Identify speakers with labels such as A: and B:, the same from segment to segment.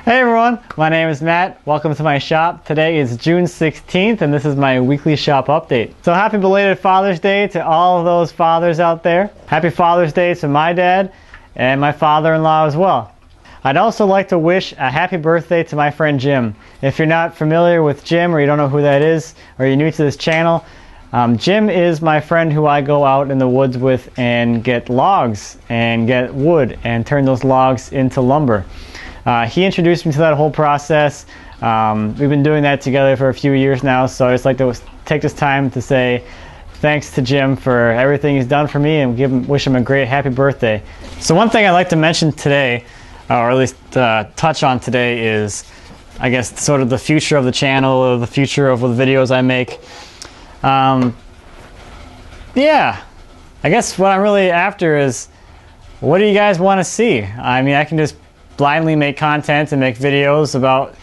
A: Hey everyone, my name is Matt. Welcome to my shop. Today is June 16th and this is my weekly shop update. So happy belated Father's Day to all of those fathers out there. Happy Father's Day to my dad and my father-in-law as well. I'd also like to wish a happy birthday to my friend Jim. If you're not familiar with Jim or you don't know who that is or you're new to this channel, Jim is my friend who I go out in the woods with and get logs and get wood and turn those logs into lumber. He introduced me to that whole process. We've been doing that together for a few years now, so I just like to take this time to say thanks to Jim for everything he's done for me and wish him a great happy birthday. So one thing I'd like to mention today, or at least touch on today, is I guess sort of the future of the channel, or the future of the videos I make. Yeah, I guess what I'm really after is, what do you guys want to see? I mean, I can just blindly make content and make videos about,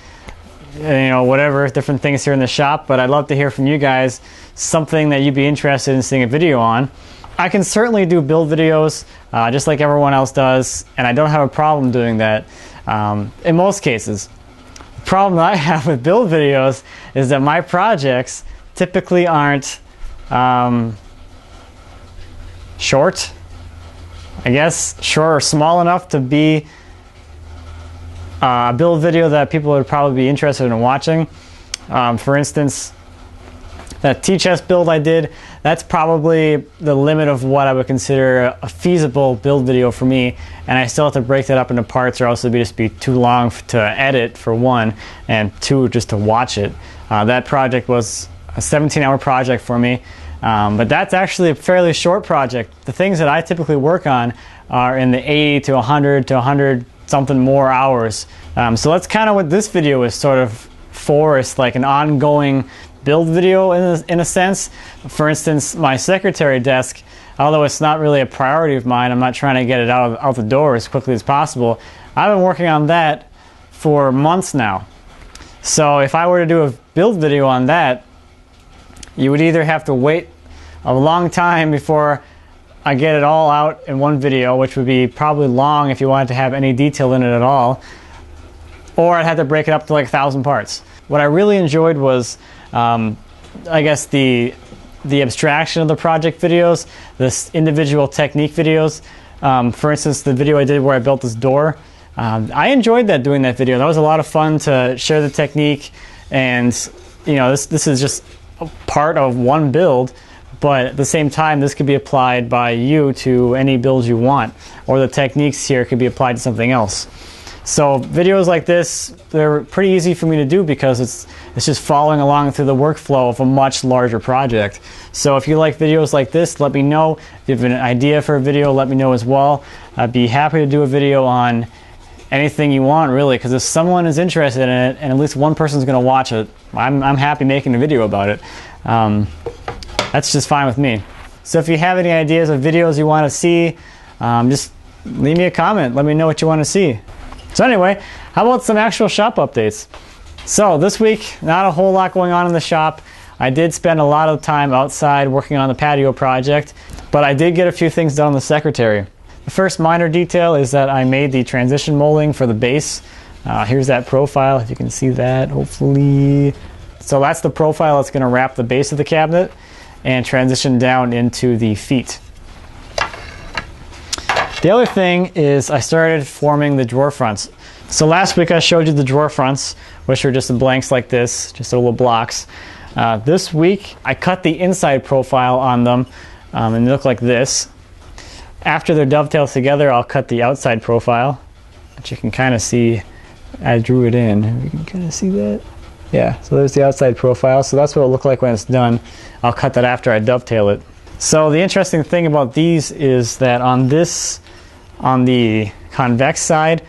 A: you know, whatever different things here in the shop, but I'd love to hear from you guys something that you'd be interested in seeing a video on. I can certainly do build videos just like everyone else does, and I don't have a problem doing that in most cases. The problem that I have with build videos is that my projects typically aren't short, I guess, short or small enough to be a build video that people would probably be interested in watching. For instance, that T-chest build I did, that's probably the limit of what I would consider a feasible build video for me, and I still have to break that up into parts or else it would just be too long to edit, for one, and two, just to watch it. That project was a 17-hour project for me, but that's actually a fairly short project. The things that I typically work on are in the 80 to 100 to 100 something more hours. So that's kind of what this video is sort of for. It's like an ongoing build video in a sense. For instance, my secretary desk, although it's not really a priority of mine, I'm not trying to get it out the door as quickly as possible. I've been working on that for months now. So if I were to do a build video on that, you would either have to wait a long time before I get it all out in one video, which would be probably long if you wanted to have any detail in it at all, or I'd have to break it up to like 1,000 parts. What I really enjoyed was, I guess, the abstraction of the project videos, this individual technique videos. For instance, the video I did where I built this door, I enjoyed doing that video. That was a lot of fun to share the technique, and you know, this is just a part of one build. But at the same time, this could be applied by you to any build you want, or the techniques here could be applied to something else. So videos like this, they're pretty easy for me to do because it's just following along through the workflow of a much larger project. So if you like videos like this, let me know. If you have an idea for a video, let me know as well. I'd be happy to do a video on anything you want, really, because if someone is interested in it and at least one person's going to watch it, I'm happy making a video about it. That's just fine with me. So if you have any ideas of videos you want to see, just leave me a comment. Let me know what you want to see. So anyway, how about some actual shop updates? So this week, not a whole lot going on in the shop. I did spend a lot of time outside working on the patio project, but I did get a few things done on the secretary. The first minor detail is that I made the transition molding for the base. Here's that profile, if you can see that, hopefully. So that's the profile that's going to wrap the base of the cabinet and transition down into the feet. The other thing is I started forming the drawer fronts. So last week I showed you the drawer fronts, which are just blanks like this, just little blocks. This week I cut the inside profile on them and they look like this. After they're dovetailed together, I'll cut the outside profile, which you can kind of see. I drew it in. You can kind of see that. Yeah, so there's the outside profile. So that's what it'll look like when it's done. I'll cut that after I dovetail it. So the interesting thing about these is that on the convex side,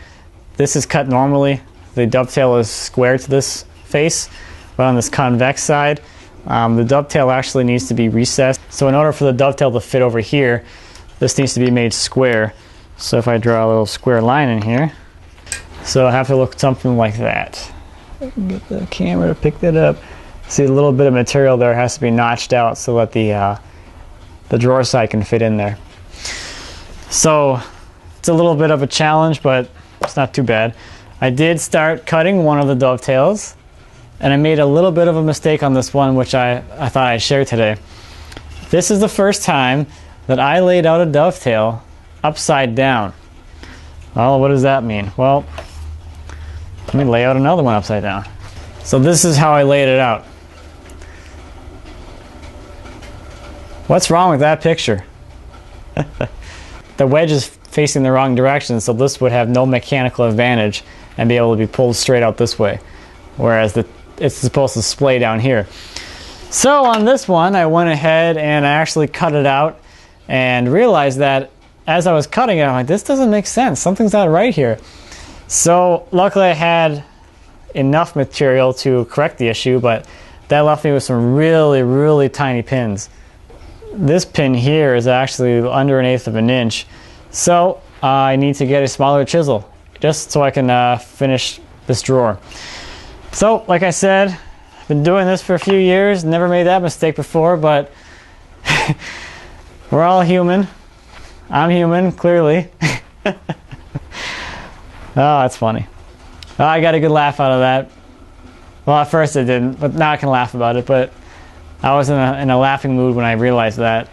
A: this is cut normally. The dovetail is square to this face, but on this convex side, the dovetail actually needs to be recessed. So in order for the dovetail to fit over here, this needs to be made square. So if I draw a little square line in here, so I have to look something like that. I can get the camera to pick that up. See, a little bit of material there has to be notched out so that the drawer side can fit in there. So it's a little bit of a challenge, but it's not too bad. I did start cutting one of the dovetails, and I made a little bit of a mistake on this one, which I thought I'd share today. This is the first time that I laid out a dovetail upside down. Well, what does that mean? Well, let me lay out another one upside down. So this is how I laid it out. What's wrong with that picture? The wedge is facing the wrong direction, so this would have no mechanical advantage and be able to be pulled straight out this way, whereas it's supposed to splay down here. So on this one, I went ahead and I actually cut it out and realized that as I was cutting it, I'm like, this doesn't make sense. Something's not right here. So luckily I had enough material to correct the issue, but that left me with some really, really tiny pins. This pin here is actually under 1/8 of an inch. So I need to get a smaller chisel just so I can finish this drawer. So like I said, I've been doing this for a few years, never made that mistake before, but we're all human. I'm human, clearly. Oh, that's funny. Oh, I got a good laugh out of that. Well, at first I didn't, but now I can laugh about it, but I was in a laughing mood when I realized that.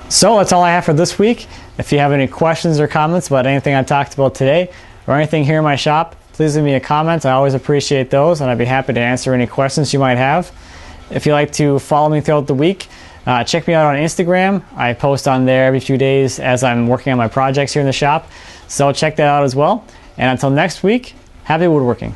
A: So that's all I have for this week. If you have any questions or comments about anything I talked about today or anything here in my shop, please leave me a comment. I always appreciate those, and I'd be happy to answer any questions you might have. If you'd like to follow me throughout the week, check me out on Instagram. I post on there every few days as I'm working on my projects here in the shop. So check that out as well. And until next week, happy woodworking.